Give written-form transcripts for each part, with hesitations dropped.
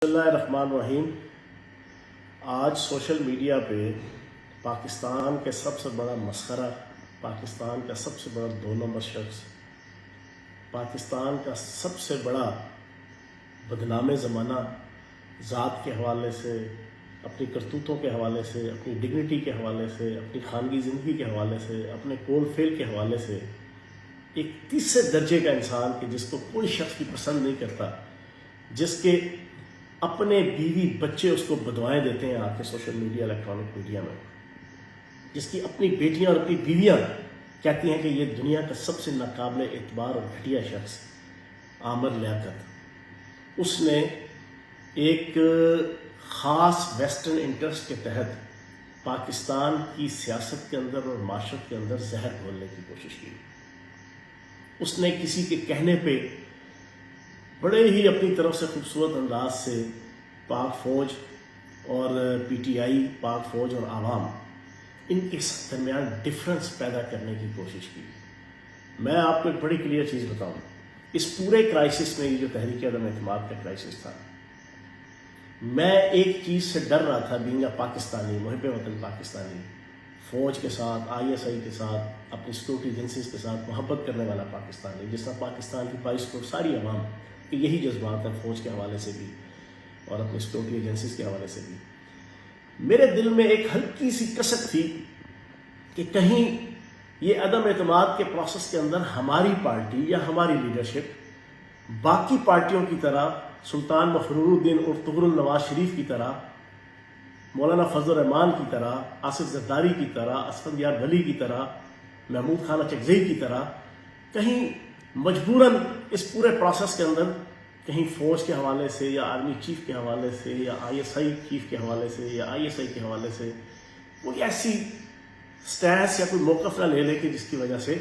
بسم اللہ الرحمن الرحیم۔ آج سوشل میڈیا پہ پاکستان کے سب سے بڑا مسخرہ، پاکستان کا سب سے بڑا 2 نمبر شخص، پاکستان کا سب سے بڑا بدنام زمانہ، ذات کے حوالے سے، اپنی کرتوتوں کے حوالے سے، اپنی ڈگنیٹی کے حوالے سے، اپنی خانگی زندگی کے حوالے سے، اپنے کول فیل کے حوالے سے، ایک تیسرے درجے کا انسان کہ جس کو کوئی شخص بھی پسند نہیں کرتا، جس کے اپنے بیوی بچے اس کو بدوائیں دیتے ہیں آ کے سوشل میڈیا، الیکٹرانک میڈیا میں، جس کی اپنی بیٹیاں اور اپنی بیویاں کہتی ہیں کہ یہ دنیا کا سب سے ناقابل اعتبار اور گھٹیا شخص عامر لیاقت، اس نے ایک خاص ویسٹرن انٹرسٹ کے تحت پاکستان کی سیاست کے اندر اور معاشرت کے اندر زہر گھولنے کی کوشش کی۔ اس نے کسی کے کہنے پہ بڑے ہی اپنی طرف سے خوبصورت انداز سے پاک فوج اور پی ٹی آئی، پاک فوج اور عوام، ان کے درمیان ڈفرنس پیدا کرنے کی کوشش کی۔ میں آپ کو ایک بڑی کلیئر چیز بتاؤں، اس پورے کرائسس میں، یہ جو تحریک عدم اعتماد کا کرائسس تھا، میں ایک چیز سے ڈر رہا تھا، بینگ اے پاکستانی، محب وطن پاکستانی، فوج کے ساتھ، آئی ایس آئی کے ساتھ، اپنی سیکورٹی ایجنسیز کے ساتھ محبت کرنے والا پاکستانی، جس طرح پاکستان کی 22 کروڑ ساری عوام کہ یہی جذبات ہیں، فوج کے حوالے سے بھی اور اپنی سیکورٹی ایجنسیز کے حوالے سے بھی۔ میرے دل میں ایک ہلکی سی کسک تھی کہ کہیں یہ عدم اعتماد کے پروسیس کے اندر ہماری پارٹی یا ہماری لیڈرشپ باقی پارٹیوں کی طرح، سلطان مفرور الدین ارطغرل نواز شریف کی طرح، مولانا فضل الرحمان کی طرح، آصف زرداری کی طرح، اسفندیار ولی کی طرح، محمود خان اچکزئی کی طرح، کہیں مجبوراً اس پورے پروسیس کے اندر کہیں فوج کے حوالے سے یا آرمی چیف کے حوالے سے یا آئی ایس آئی چیف کے حوالے سے یا آئی ایس آئی کے حوالے سے کوئی ایسی سٹینس یا کوئی موقف نہ لے لے کہ جس کی وجہ سے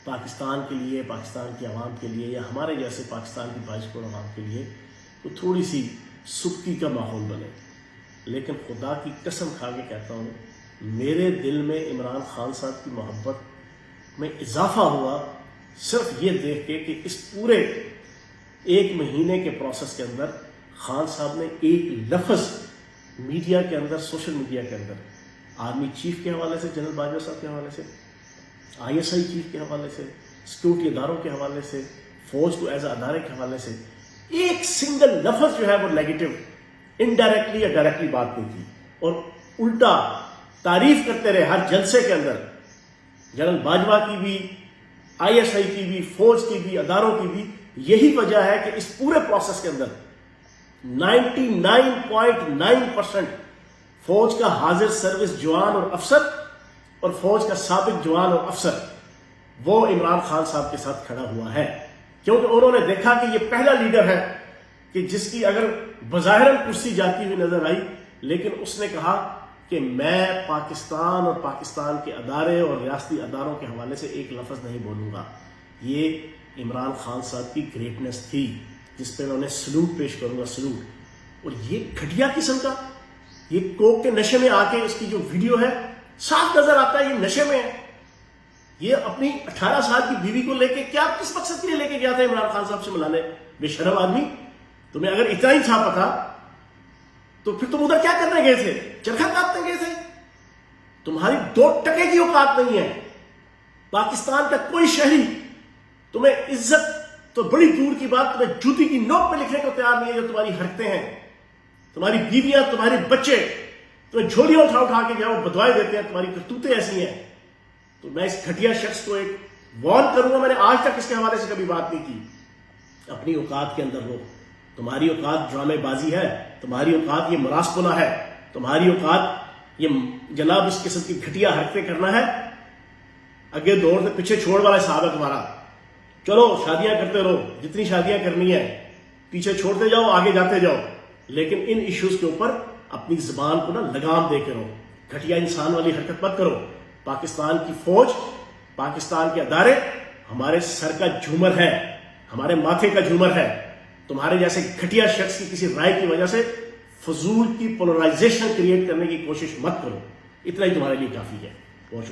پاکستان کے لیے، پاکستان کی عوام کے لیے یا ہمارے جیسے پاکستان کی 22 کروڑ عوام کے لیے کوئی تھوڑی سی سستی کا ماحول بنے۔ لیکن خدا کی قسم کھا کے کہتا ہوں، میرے دل میں عمران خان صاحب کی محبت میں اضافہ ہوا صرف یہ دیکھ کے کہ اس پورے 1 مہینے کے پروسیس کے اندر خان صاحب نے ایک لفظ میڈیا کے اندر، سوشل میڈیا کے اندر، آرمی چیف کے حوالے سے، جنرل باجوہ صاحب کے حوالے سے، آئی ایس آئی چیف کے حوالے سے، سیکورٹی اداروں کے حوالے سے، فوج کو ایز اے ادارے کے حوالے سے ایک سنگل لفظ جو ہے وہ نیگیٹو، انڈائریکٹلی یا ڈائریکٹلی بات نہیں کی، اور الٹا تعریف کرتے رہے ہر جلسے کے اندر، جنرل باجوہ کی بھی، آئی ایس آئی کی بھی، فوج کی بھی، اداروں کی بھی۔ یہی وجہ ہے کہ اس پورے پروسیس کے اندر 99.9% فوج کا حاضر سروس جوان اور افسر اور فوج کا سابق جوان اور افسر وہ عمران خان صاحب کے ساتھ کھڑا ہوا ہے، کیونکہ انہوں نے دیکھا کہ یہ پہلا لیڈر ہے کہ جس کی اگر بظاہر کرسی جاتی ہوئی نظر آئی، لیکن اس نے کہا کہ میں پاکستان اور پاکستان کے ادارے اور ریاستی اداروں کے حوالے سے ایک لفظ نہیں بولوں گا۔ یہ عمران خان صاحب کی گریٹنس تھی جس پہ میں انہیں سلوٹ پیش کروں گا، سلوٹ۔ اور یہ گھٹیا قسم کا، یہ کوک کے نشے میں آ کے اس کی جو ویڈیو ہے، صاف نظر آتا ہے یہ نشے میں ہے۔ یہ اپنی 18 سال کی بیوی کو لے کے کیا، کس مقصد کے لیے لے کے گیا تھا عمران خان صاحب سے ملانے؟ بے شرم آدمی، تمہیں اگر اتنا ہی چھاپا تھا تو پھر تم ادھر کیا کرنے گئے تھے؟ چرخہ کاٹنے گئے تھے؟ تمہاری 2 ٹکے کی اوقات نہیں ہے۔ پاکستان کا کوئی شہری تمہیں عزت تو بڑی دور کی بات، تمہیں جوتی کی نوک پہ لکھنے کو تیار نہیں ہے۔ جو تمہاری حرکتیں ہیں، تمہاری بیویاں، تمہارے بچے تمہیں جھولیاں اٹھا اٹھا کے جو بدوائے دیتے ہیں، تمہاری کرتوتیں ایسی ہیں۔ تو میں اس گھٹیا شخص کو ایک وارن کروں گا، میں نے آج تک اس کے حوالے سے کبھی بات نہیں کی۔ اپنی اوقات کے اندر ہو، تمہاری اوقات ڈرامے بازی ہے، تمہاری اوقات یہ مراسپنا ہے، تمہاری اوقات یہ جناب اس قسم کی گھٹیا حرکتیں کرنا ہے، آگے دوڑ سے پیچھے چھوڑ والا حساب ہے تمہارا۔ چلو شادیاں کرتے رہو، جتنی شادیاں کرنی ہے، پیچھے چھوڑتے جاؤ، آگے جاتے جاؤ، لیکن ان ایشوز کے اوپر اپنی زبان کو لگام دے کے رہو۔ گھٹیا انسان والی حرکت مت کرو۔ پاکستان کی فوج، پاکستان کے ادارے ہمارے سر کا جھومر ہے، ہمارے ماتھے کا جھومر ہے۔ تمہارے جیسے گھٹیا شخص کی کسی رائے کی وجہ سے فضول کی پولرائزیشن کریٹ کرنے کی کوشش مت کرو۔ اتنا ہی تمہارے لیے کافی ہے۔